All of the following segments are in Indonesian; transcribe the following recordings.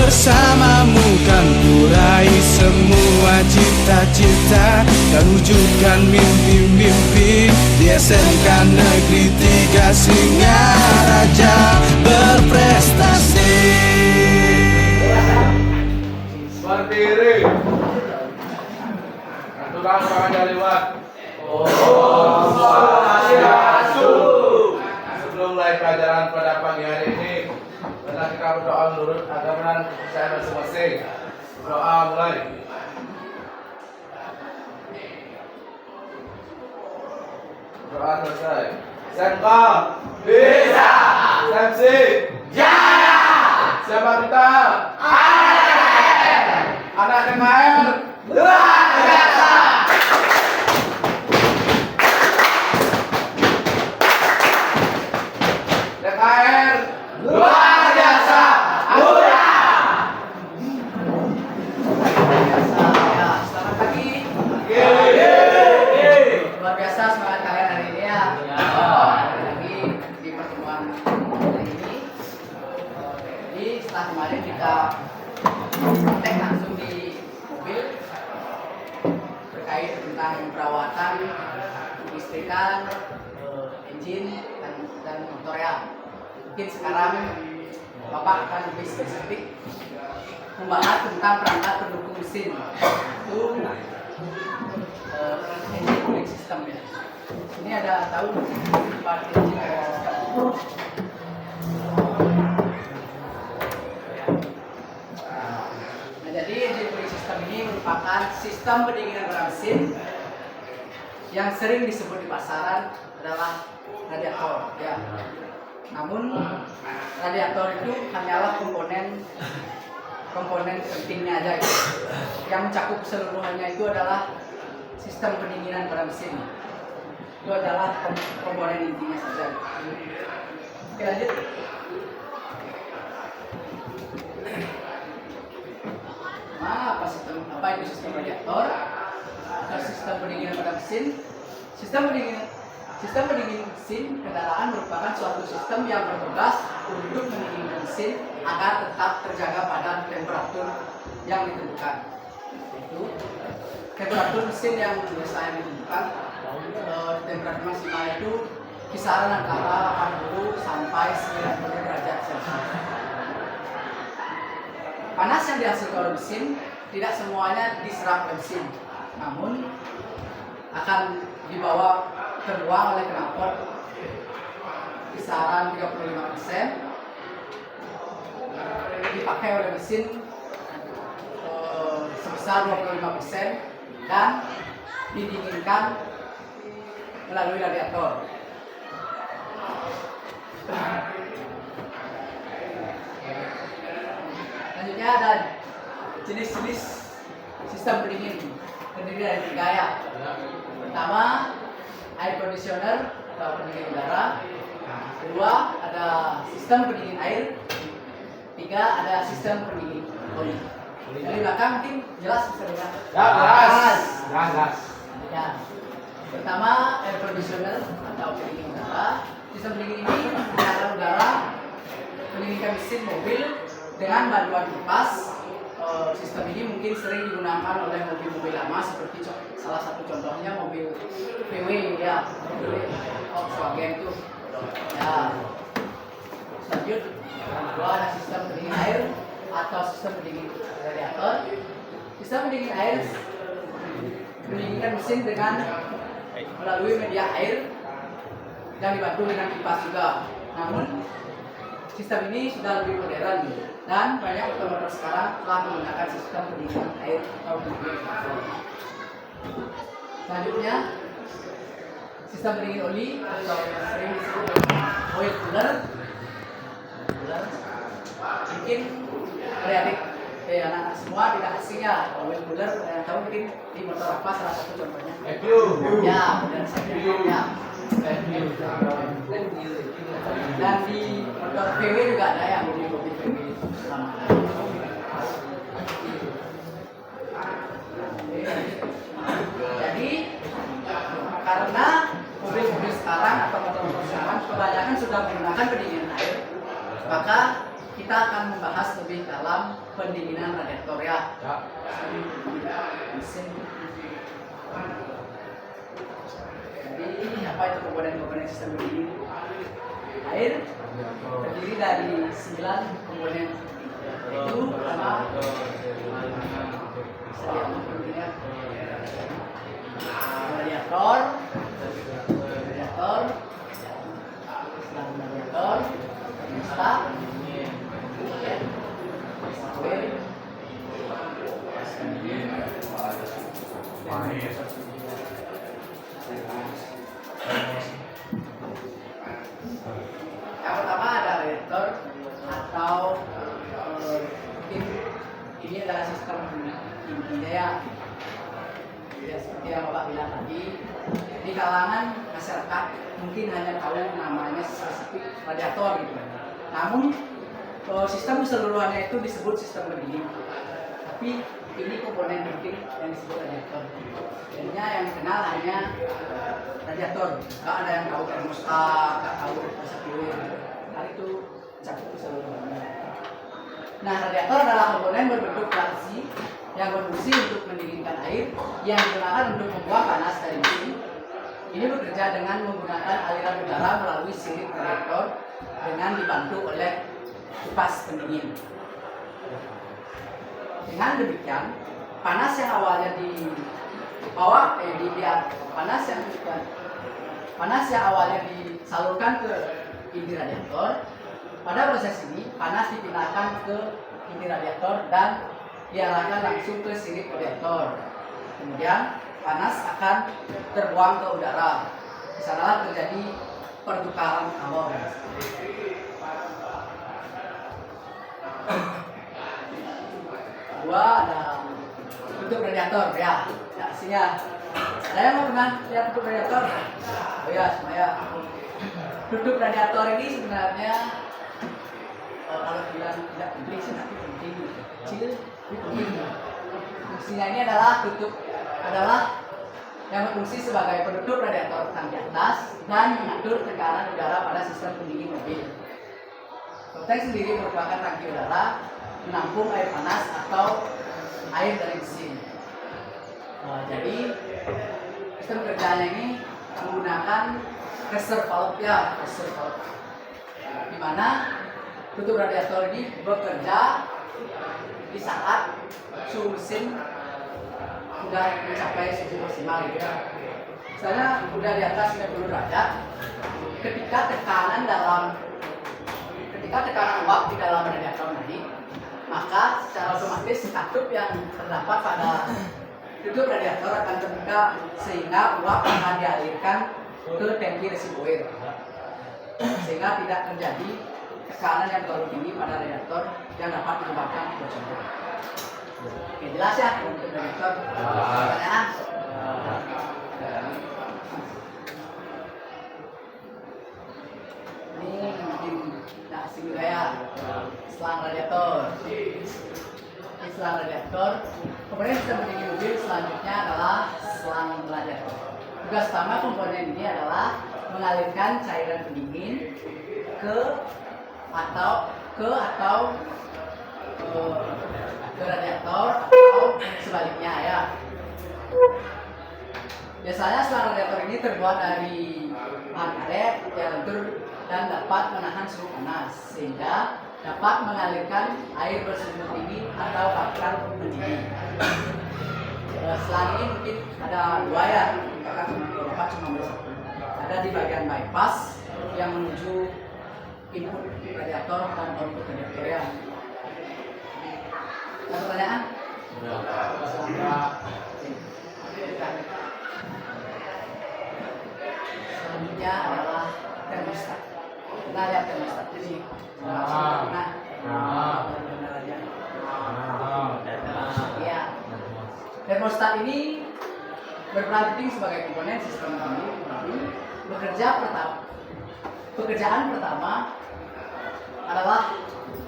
Bersamamu kan ku raih semua cita-cita dan wujudkan mimpi-mimpi di SMK Negeri 3 Singaraja berprestasi. Berdiri. Tukang tangannya lewat. Sebelum mulai pelajaran pada pagi hari ini, marilah kita berdoa menurut agama dan kepercayaan masing-masing. Doa mulai. Doa selesai. SMK bisa. SMC jaya. Siapa kita? Anak DKR luar biasa. DKR luar biasa. Hurra! Selamat pagi. Luar biasa semangat kalian hari ini ya. Lagi di pertemuan hari ini. Jadi setelah kemarin kita praktek langsung di mobil terkait tentang perawatan, listrikan, engine dan motor ya. Mungkin sekarang Bapak akan lebih spesifik membahas tentang perangkat pendukung mesin itu engine cooling system ya. Ini ada tahu part engine Jadi engine cooling system ini merupakan sistem pendinginan pada mesin yang sering disebut di pasaran adalah radiator ya. Namun radiator itu hanyalah komponen pentingnya aja gitu. Yang mencakup keseluruhannya itu adalah sistem pendinginan pada mesin. Itu adalah komponen intinya saja. Oke, lanjut. Apa itu sistem radiator atau sistem pendinginan pada mesin? Sistem pendingin mesin kendaraan merupakan suatu sistem yang bertugas untuk mendinginkan mesin agar tetap terjaga pada temperatur yang ditentukan. Itu temperatur mesin yang biasanya ditentukan, temperatur maksimal itu kisaran antara 80 sampai 90 derajat Celcius. Panas yang dihasilkan oleh mesin tidak semuanya diserap oleh mesin, namun akan dibawa terbuang oleh knalpot kisaran 35%, dipakai oleh mesin sebesar 25% dan didinginkan melalui radiator. Selanjutnya ada jenis-jenis sistem pendingin terdiri dari 3 ya. Pertama, air conditioner atau pendingin udara. Kedua, ada sistem pendingin air. 3, ada sistem pendingin oli. Dari belakang mungkin jelas bisa dilihat. Jelas. Ya. Pertama, air conditioner atau pendingin udara. Sistem pendingin ini menggunakan udara mendinginkan mesin mobil dengan bantuan kipas. Sistem ini mungkin sering digunakan oleh mobil-mobil lama seperti salah satu contohnya mobil VW ya, mobil Volkswagen itu. Ya. Selanjutnya ada sistem pendingin air atau sistem pendingin radiator. Sistem pendingin air mendinginkan mesin dengan melalui media air yang dibantu dengan kipas juga. Namun sistem ini sudah lebih modern dan banyak otomotor sekarang telah menggunakan sistem pendinginan air atau pendingin ozon. Selanjutnya sistem pendingin oli atau sering disebut oil cooler. Mungkin adik-adik anak-anak semua tidak asing ya oil cooler. Tahu mungkin di motor apa salah satu contohnya? Ya, benar saja. Ya. Dan di motor VW juga ada ya, mobil-mobil VW selama Jadi karena mobil-mobil sekarang atau motor-motor sekarang kebanyakan sudah menggunakan pendingin air, maka kita akan membahas lebih dalam pendinginan radiator ya. Mesin. Jadi apa itu komponen-komponen sistem pendingin air? Terdiri dari 9 komponen, yaitu pertama radiator, termostat, yang pertama ada radiator atau mungkin ini adalah sistem intinya ya. Ya, seperti yang Bapak bilang tadi, di kalangan masyarakat mungkin hanya tahu namanya spesifik radiator gitu. Namun sistem keseluruhannya itu disebut sistem pendingin. Tapi ini komponen penting yang disebut radiator. Jadinya yang kenal hanya radiator. Nggak ada yang tahu termostat, nggak tahu resekuler. Nah itu cakup keseluruhannya. Nah, radiator adalah komponen berbentuk laci yang berfungsi untuk mendinginkan air yang digunakan untuk membuang panas dari mesin. Ini bekerja dengan menggunakan aliran udara melalui sirip radiator dengan dibantu oleh kipas pendingin. Dengan demikian, panas yang awalnya panas yang awalnya disalurkan ke inti radiator, pada proses ini panas dipindahkan ke inti radiator dan diarahkan langsung ke sirip radiator. Kemudian panas akan terbuang ke udara. Di sanalah terjadi pertukaran kalor. Kedua ada tutup radiator ya. Aslinya. Ada yang pernah lihat tutup radiator? Oh ya, saya. Tutup radiator ini sebenarnya kalau bilang tidak penting sih, tapi penting kecil. Fungsinya ini adalah yang berfungsi sebagai penutup radiator tangki atas dan mengatur tekanan udara pada sistem pendingin mobil. Tank sendiri merupakan tangki udara menampung air panas atau air dari mesin. Jadi sistem kerjanya ini menggunakan reservoir ya, di mana tutup radiator ini bekerja di saat suhu mesin sudah mencapai suhu maksimal gitu. Misalnya udah di atas 90 derajat, ketika tekanan uap di dalam radiator naik, maka secara otomatis katup yang terdapat pada tutup radiator akan terbuka sehingga uap akan dialirkan ke tangki reservoir, sehingga tidak terjadi tekanan yang terlalu tinggi pada radiator yang dapat menyebabkan kebocoran. Oke, jelas ya untuk radiator. Pertanyaan? Ini mungkin tak asing ya. Selang radiator. Selang radiator. Kemudian kita pendingin mobil selanjutnya adalah selang radiator. Tugas utama komponen ini adalah mengalirkan cairan pendingin ke radiator atau sebaliknya ya. Biasanya selang radiator ini terbuat dari bahan karet yang lentur dan dapat menahan suhu panas sehingga dapat mengalirkan air bersuhu tinggi atau partikel pendingin. Selang ini mungkin ada dua ya, karena cuma satu. Ada di bagian bypass yang menuju input radiator dan output radiator ya. Ada pertanyaan? Selanjutnya adalah termostat. Kita lihat termostat ini. Ya. Termostat ini berperan penting sebagai komponen sistem pendingin. Pekerjaan pertama adalah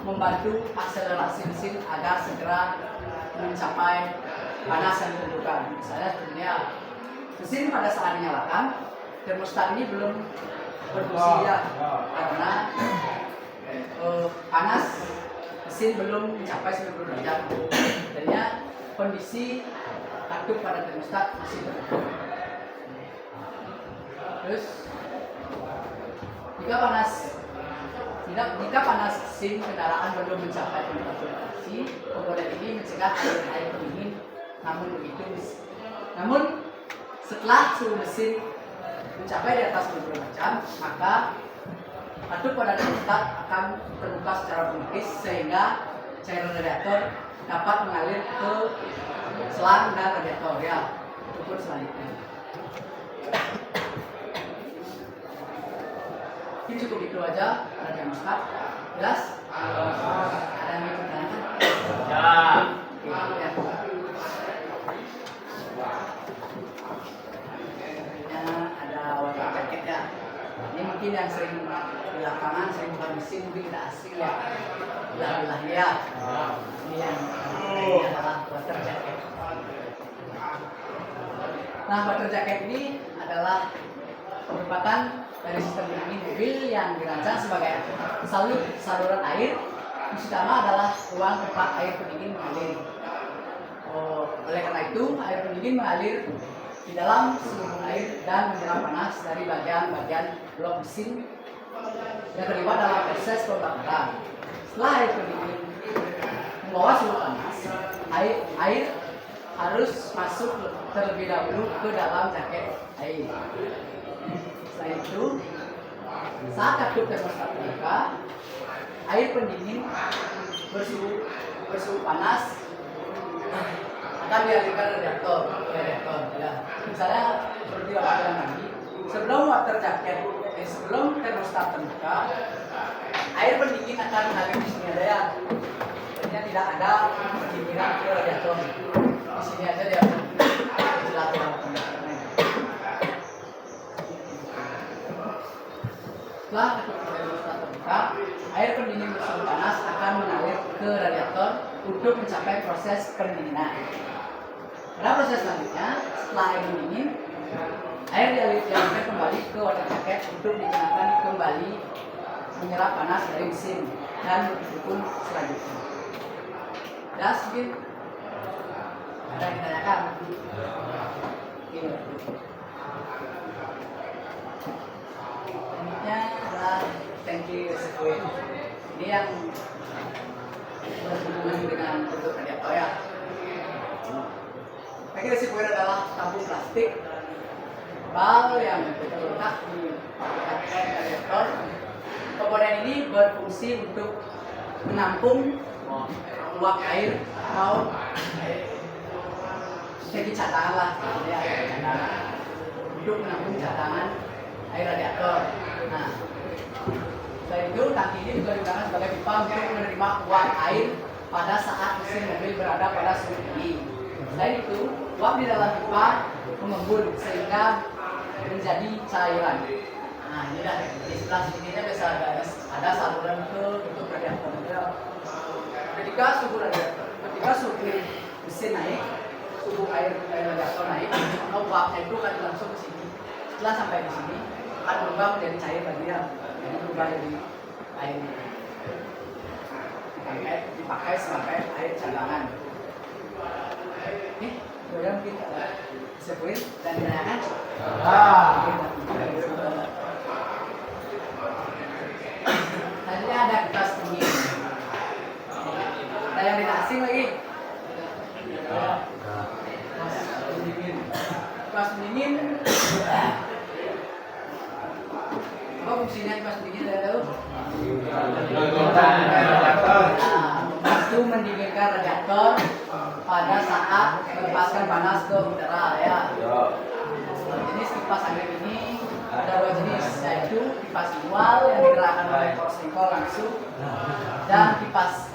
membantu akselerasi mesin agar segera mencapai panas yang ditentukan. Misalnya sebenarnya mesin pada saat dinyalakan, termostat ini belum berfungsi ya, karena panas mesin belum mencapai 90 derajat. Jadinya kondisi katup pada termostat masih tertutup. Terus jika panas mesin kendaraan belum mencapai temperatur operasi, komponen ini mencegah air pendingin. Namun setelah suhu mesin mencapai di atas 90 derajat, maka katup pada termostat akan terbuka secara otomatis sehingga cairan radiator dapat mengalir ke selang dan radiator ya. Itu selanjutnya. Ini cukup itu aja pada termostat. Jelas? Ada yang mau bertanya? Ya. Ada water jacket ya. Ini mungkin yang sering di lapangan, sering buka mesin mungkin tidak asing ya. Belah ya. Ini yang adalah water jacket. Nah, water jacket ini adalah merupakan dari sistem pendingin mobil yang dirancang sebagai saluran air. Fungsi utama adalah ruang tempat air pendingin mengalir. Oleh karena itu, air pendingin mengalir di dalam seluruh air dan menyerap panas dari bagian-bagian blok mesin yang terlibat dalam proses pembakaran. Setelah air pendingin membawa suhu panas, air harus masuk terlebih dahulu ke dalam jaket air. Setelah itu, saat katup termostat terbuka, air pendingin bersuhu panas akan dialirkan radiator ya. Misalnya seperti Bapak bilang tadi, sebelum termostat terbuka, air pendingin akan mengalir di sini ada ya. Artinya tidak ada pendinginan ke radiator. Di sini aja dia ventilator. Setelah termostat terbuka, air pendingin bersuhu panas akan mengalir ke radiator untuk mencapai proses pendinginan. Pada proses selanjutnya, setelah air mendingin, air dialirkan kembali ke water jacket untuk digunakan kembali menyerap panas dari mesin dan begitu pun selanjutnya. Jelas mungkin? Ada yang ditanyakan? Ini. Selanjutnya adalah tangki reservoir. Ini yang berhubungan dengan bentuk radiator ya. Tangki reservoir adalah tabung plastik bal yang terletak di dekat radiator. Komponen ini berfungsi untuk menampung uap air atau jadi cadangan lah, untuk menampung cadangan air radiator. Nah, selain itu tangki ini juga digunakan sebagai pipa untuk menerima uap air pada saat mesin mobil berada pada suhu tinggi. Selain itu, uap di dalam pipa mengembun sehingga menjadi cairan. Nah, ini dah di sebelah sininya biasa ada saluran ke bentuk radiator. Ketika suhu mesin naik, suhu air radiator naik, maka uapnya itu akan langsung ke sini. Setelah sampai di sini, akan berubah menjadi cair lagi ya. Jadi berubah jadi air. Dipakai sebagai air cadangan. Nih, boleh mungkin disebutin dan ditanyakan. Tadi ada kipas dingin. Ada yang tidak asing lagi. Kipas dingin. Apa fungsinya kipas dingin? Ada tahu? Itu mendinginkan radiator pada saat melepaskan panas ke udara ya. Jenis kipas angin ini ada dua jenis, yaitu kipas manual yang digerakkan oleh korsleting langsung dan kipas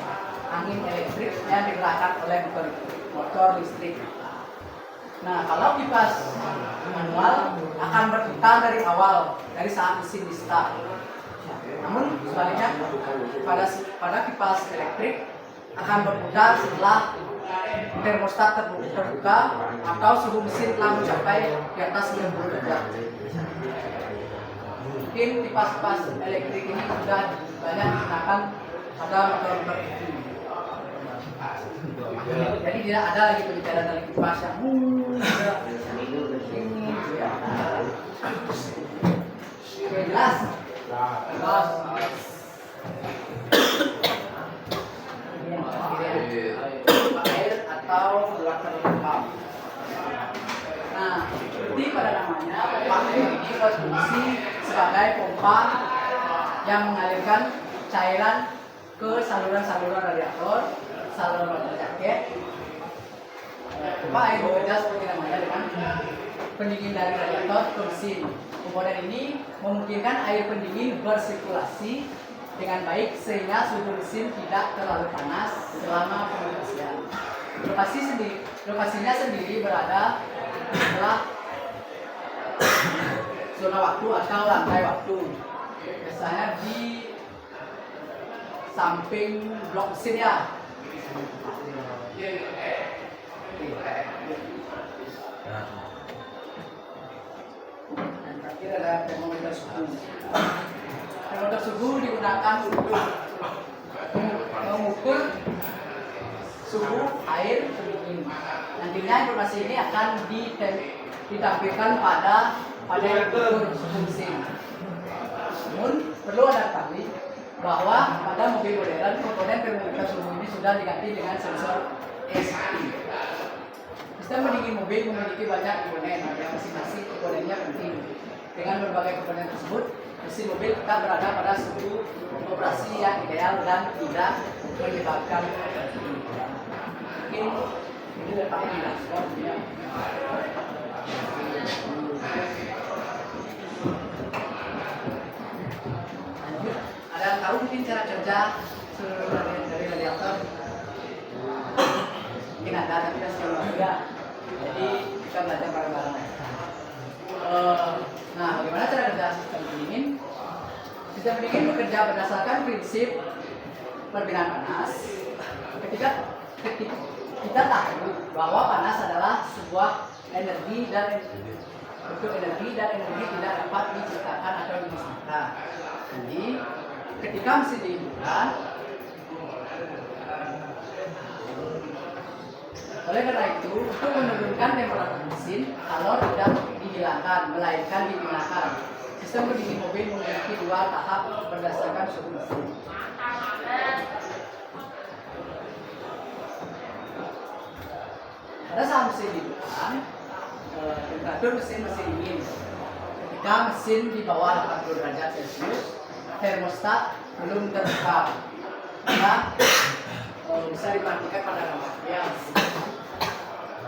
angin elektrik yang digerakkan oleh motor listrik. Nah, kalau kipas manual akan berputar dari awal, dari saat mesin di start. Namun sebaliknya pada kipas elektrik akan berputar setelah termostat terbuka atau suhu mesin telah mencapai di atas 90 derajat. Mungkin kipas elektrik ini sudah banyak digunakan pada motor-motor itu. Jadi tidak ada lagi pembicaraan dari kipas yang ya. Oke, jelas? Jelas. Air atau water pump. Nah, seperti pada namanya, pompa air ini berfungsi sebagai pompa yang mengalirkan cairan ke saluran-saluran radiator, saluran water jaket. Pompa air bekerja seperti namanya dengan pendingin dari radiator ke mesin. Komponen ini memungkinkan air pendingin bersirkulasi dengan baik sehingga suhu mesin tidak terlalu panas selama pengoperasian. Lokasinya sendiri berada setelah zona waktu atau lantai waktu. Biasanya di samping blok mesin ya. Dan terakhir ada termometer suhu. Termometer suhu digunakan untuk mengukur suhu air pendingin. Nantinya informasi ini akan ditampilkan pada ukur suhu mesin. Namun perlu Anda ketahui bahwa pada mobil modern komponen termometer suhu ini sudah diganti dengan sensor SI. Sistem pendingin mobil memiliki banyak komponen yang masing-masing komponennya penting. Dengan berbagai komponen tersebut, mesin mobil tetap berada pada suhu operasi yang ideal dan tidak menyebabkan mungkin ini letaknya di dashboard ya. Lanjut, ada yang tahu mungkin cara kerja dari radiator? Mungkin ada, tapi kita sekarang enggak. Jadi kita belajar bareng-bareng. Nah, bagaimana cara kerja sistem pendingin? Sistem pendingin bekerja berdasarkan prinsip perbedaan panas. Ketika kita tahu bahwa panas adalah sebuah energi dan energi tidak dapat diciptakan atau dimusnahkan. Jadi, ketika mesin dihidupkan, oleh karena itu, untuk menurunkan temperatur mesin, kalor tidak dihilangkan, melainkan digunakan. Sistem pendingin mobil memiliki dua tahap berdasarkan suhu mesin. Pada saat mesin dihidupkan, temperatur mesin masih dingin. Ketika mesin di bawah 80 derajat Celcius, termostat belum terbuka. Maka bisa diperhatikan pada gambarnya.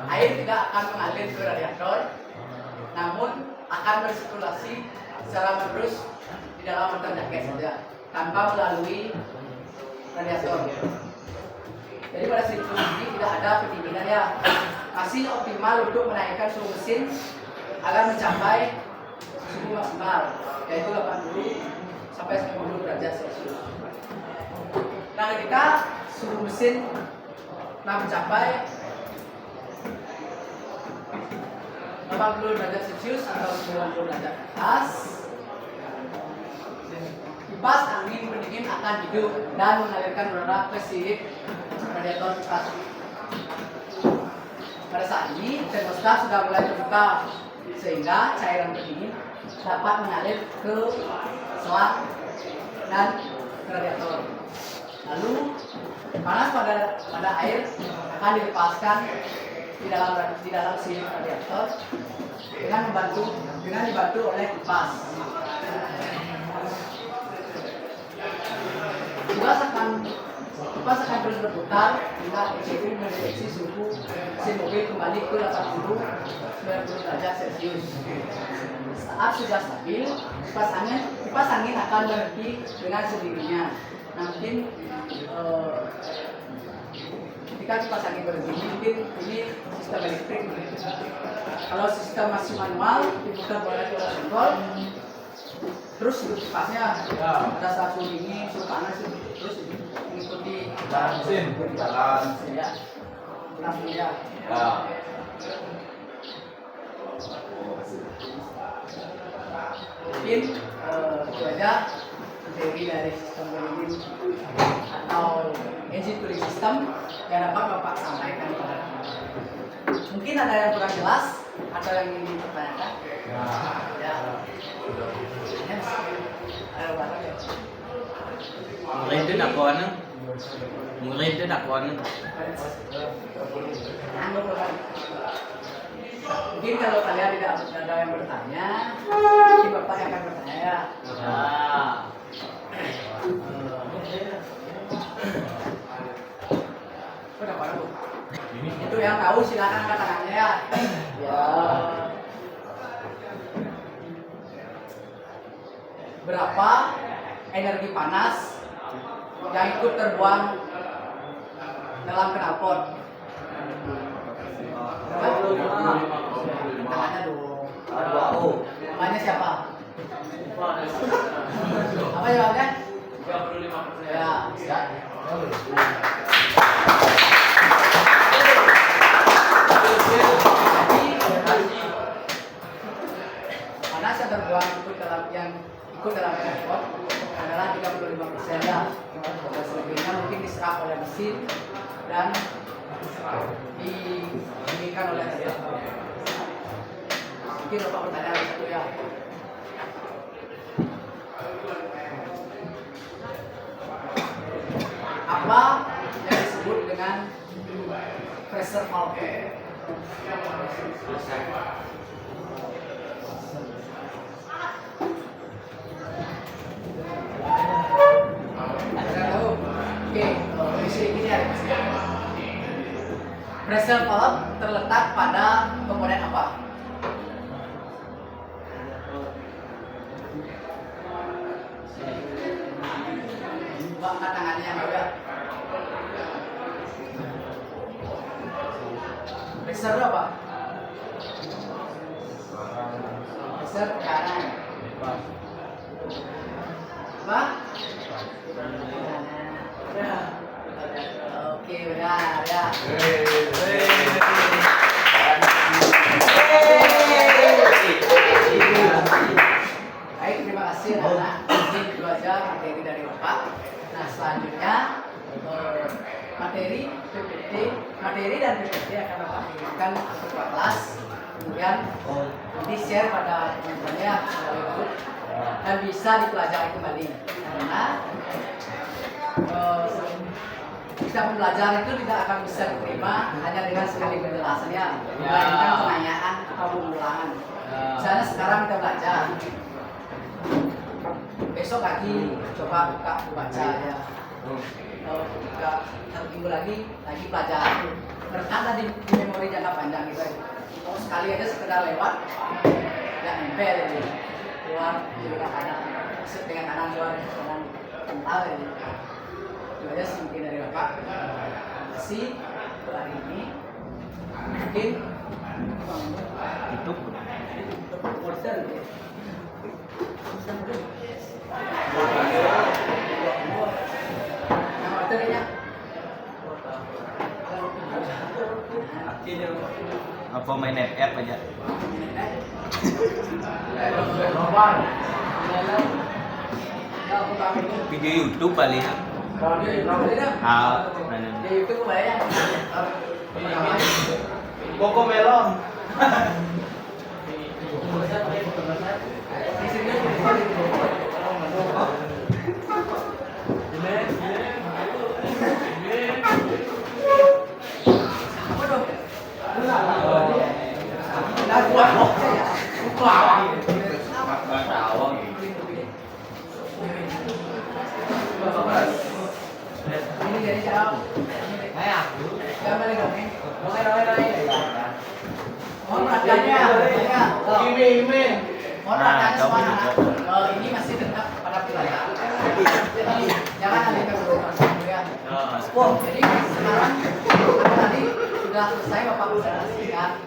Air tidak akan mengalir ke radiator, namun akan bersirkulasi secara menerus di dalam water jaket saja, tanpa melalui radiator. Jadi pada siklus ini tidak ada pendinginan ya, masih optimal untuk menaikkan suhu mesin agar mencapai suhu maksimal, yaitu 80 sampai 90 derajat Celcius. Nah, ketika suhu mesin telah mencapai 80 derajat Celcius atau 90 derajat atas, kipas angin pendingin akan hidup dan mengalirkan udara ke sirip radiator kipas. Pada saat ini termostat sudah mulai terbuka sehingga cairan pendingin dapat mengalir ke selang dan radiator. Lalu panas pada air akan dilepaskan di dalam sirip radiator dengan dibantu oleh kipas. Kipas akan terus berputar hingga ECU mendeteksi suhu mesin mobil kembali ke 80-90 derajat Celcius. Saat sudah stabil, kipas angin akan berhenti dengan sendirinya. Nah, mungkin ketika kipas angin berhenti, mungkin ini sistem elektrik. Kalau sistem masih manual, diputar oleh kontrol, terus kipasnya ada saat suhu dingin, suhu panas, terus mengikuti mesin jalan ya, langsung ya. Mungkin itu aja materi dari sistem learning atau engine cooling system yang dapat Bapak sampaikan kepada kami. Mungkin ada yang kurang jelas atau yang ingin dipertanyakan? Ya. Ada Bapak ya? Mulai itu dakwaannya. Mungkin kalau kalian tidak ada yang bertanya, mungkin Bapak yang akan bertanya ya. Udah pada Bu. Itu yang tahu silakan angkat tangannya ya. Ya. Berapa energi panas yang ikut terbuang dalam knalpot? Tangannya dong. Namanya siapa? Apa jawabnya? 35%. Ya, ya. Panas yang terbuang ikut dalam knalpot adalah 35% ya. Selebihnya mungkin diserap oleh mesin dan diinginkan oleh radiator. Mungkin Bapak bertanya satu ya. Apa yang disebut dengan pressure valve? Oke, ini ya. Pressure valve terletak pada komponen apa? Coba angkat tangannya yang ya. Pressure apa? Pressure tekanan. Apa? Oke, benar ya. Baik, terima kasih anak-anak. Mungkin itu aja materi dari Bapak. Nah, selanjutnya materi dan PPT akan Bapak kirimkan ke kelas. Kemudian nanti share pada teman-temannya melalui grup dan bisa dipelajari kembali. Karena kita belajar itu tidak akan bisa diterima hanya dengan sekali penjelasannya, dibandingkan pertanyaan atau pengulangan. Misalnya sekarang kita belajar, besok lagi coba buka baca ya. Ketika terminggu lagi belajar, berkata di memori jangka panjang gitu. Kalau sekali aja sekedar lewat, nggak nempel gitu. Keluar juga kanan, masuk dengan kanan keluar kanan kental gitu. Itu aja sih mungkin dari Bapak. Terima kasih untuk hari ini. Mungkin Tutup. order gitu. Yang ordernya Apa main FF aja? Video YouTube paling. Di YouTube banyak. Koko melon. Di sini apa dong? Ini jadi jauh. Jangan balik dong. Mohon perhatiannya, mohon perhatian semua anak. Ini masih tetap pada pelajaran. Jadi jangan alihkan konsentrasi ya. Jadi sekarang tadi sudah selesai Bapak presentasikan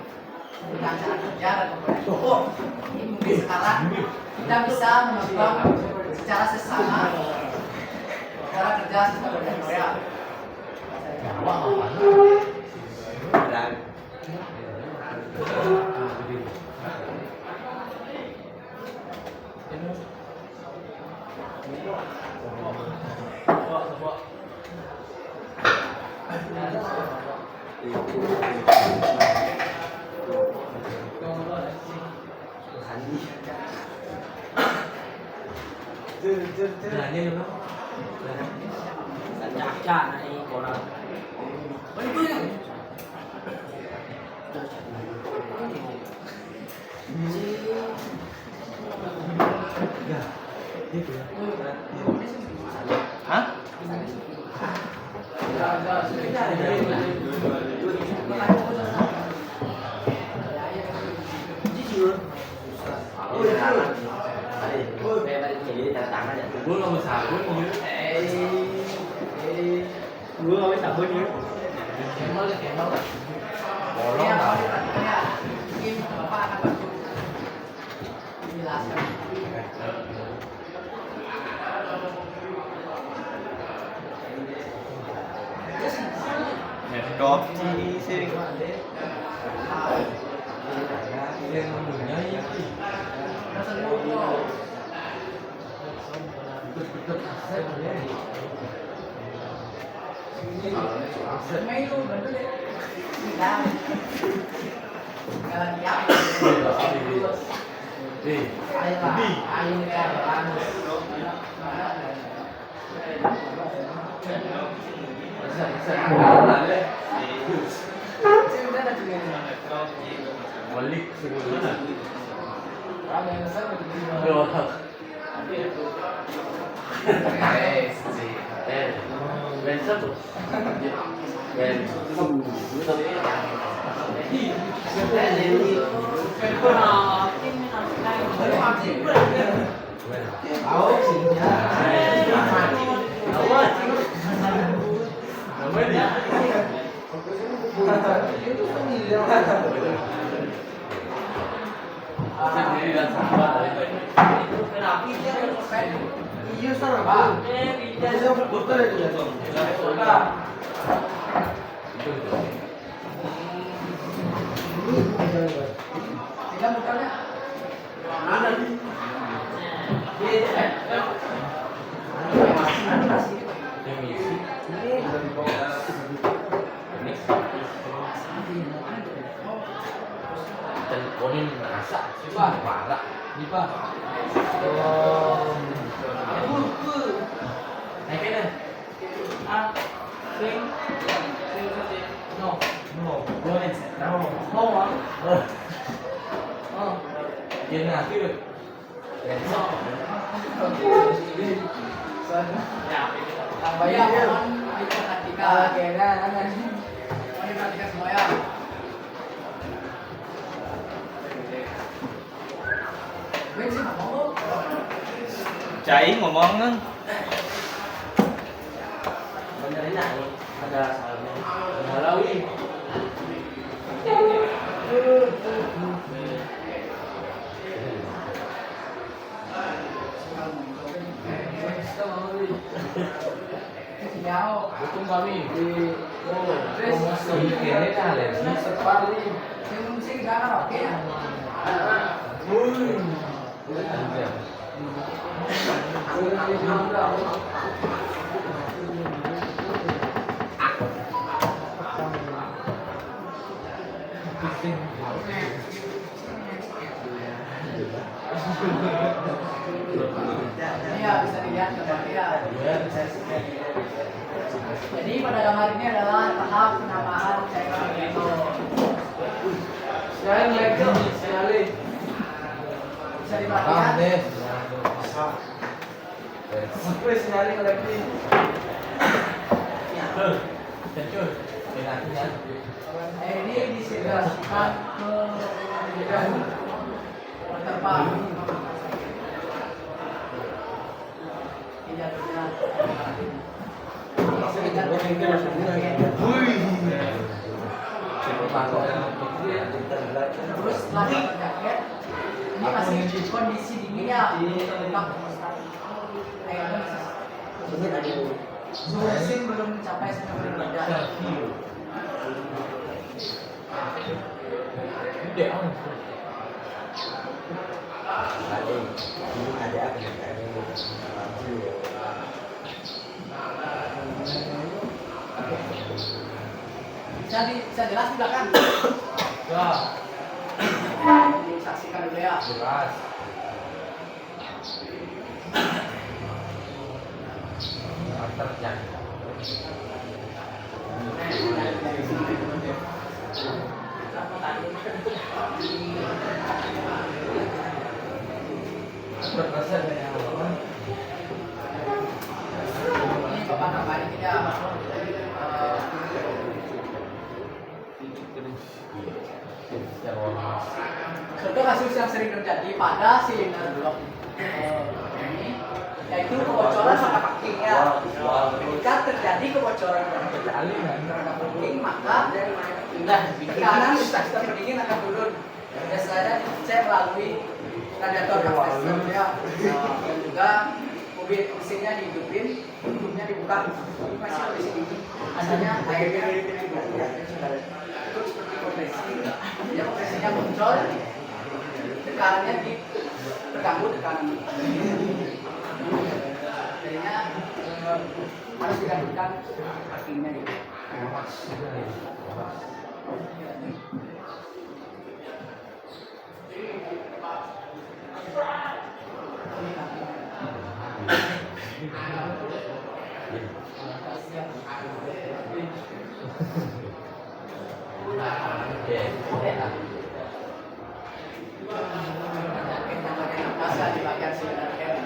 tentang cara kerja dan komponen pokok. Ini mungkin sekarang kita bisa menonton secara sesama cara kerja sistem komponen Korea. Dan Caca này orang. Hah? Gue nggak mau sabun gitu. Gue nggak mau sabun gitu. Bolong lah. Mungkin Bapak akan bantu menjelaskan. Laptop sih. Mấy luôn mình cứ đi nào nhắm Đi. ai là ai ra là ăn chứ rất là chuyện Balik sebenarnya. rame nó rất là chuyện Doang. Ben satu. Ben tahu sihnya sendiri dan sahabat. iya sana pak bisa betul ya tidak bukannya ada di Teleponin merasa Pak. parah. di pak Naiknya no no, boleh no. no ah Dia nanti ya mohon diperhatikan mohon diperhatikan semua ya Wait, sih ngomong Cai ngomong kan. benerin aja ada salahnya. Ngalawi. Sinyal Butung kami di Terus promosi ini kan alergi sekali. yang sing gak karaoke ya Iya bisa dilihat kembali ya. Jadi pada gambar ini adalah tahap penambahan cairan itu. Sekarang lagi sekali. Bisa diperhatikan. Sampai sekali lagi. Kencur. Air ini disirkulasikan ke terpal. Tidak benar. Terus setelah dapat jaket, ini masih kondisi dinginnya tetap airnya masih suhu mesin belum mencapai 90 derajat. Ada bisa jelas di belakang. Ya, Saksikan dulu ya. jelas. Terjadi. Berkesan ya. Ini Bapak nambahin tidak. Contoh kasus yang sering terjadi pada silinder blok ini, yaitu kebocoran pada packingnya. Ketika terjadi kebocoran pada packing, maka tekanan di sistem pendingin akan turun. Biasanya dicek melalui radiator compressor ya, dan juga mobil mesinnya dihidupin, tutupnya dibuka, ini masih kondisi dingin. Asalnya airnya itu seperti kompresi, ya kompresinya muncul, tekanannya terganggu tekanan. Jadinya harus digantikan packingnya gitu. Di bagian silinder air.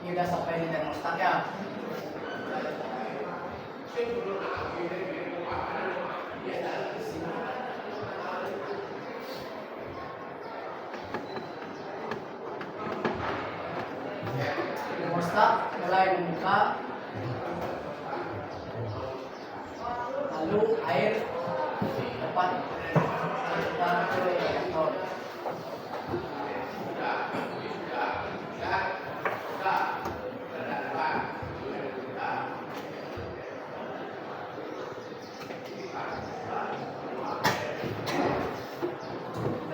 Ini udah sampai di termostat ya. Termostat mulai membuka, lalu air dapat masukkan ke reaktor.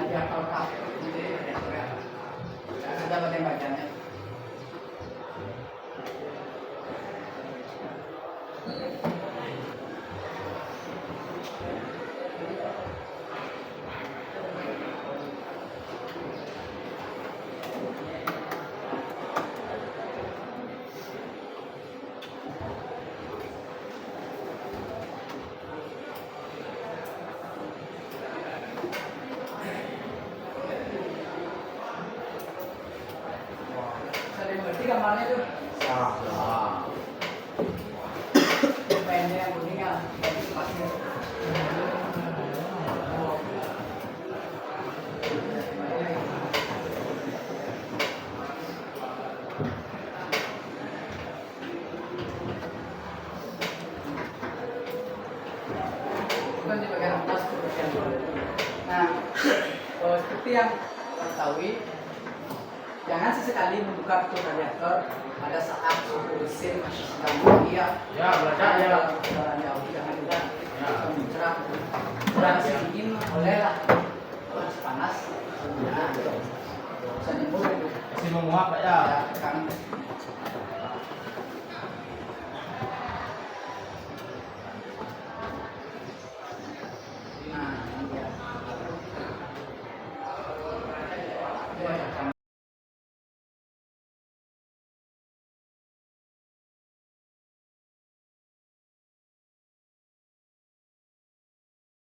Radiator kap, ada bagian-bagiannya. Bisa dimengerti gambarnya tuh. Pennya yang kuning ya, dari spasinya. Bukan di bagian atas, di bagian bawah. Nah, seperti yang kita ketahui, jangan sesekali membuka pintu radiator pada saat suhu mesin masih sedang tinggi ya. Ya, belajar ya. Jalan jauh, jangan juga cerah. Kurang dingin bolehlah, masih panas. Nah, bisa nyembur itu. Masih menguap Pak ya. Ya, tekanan. Nah,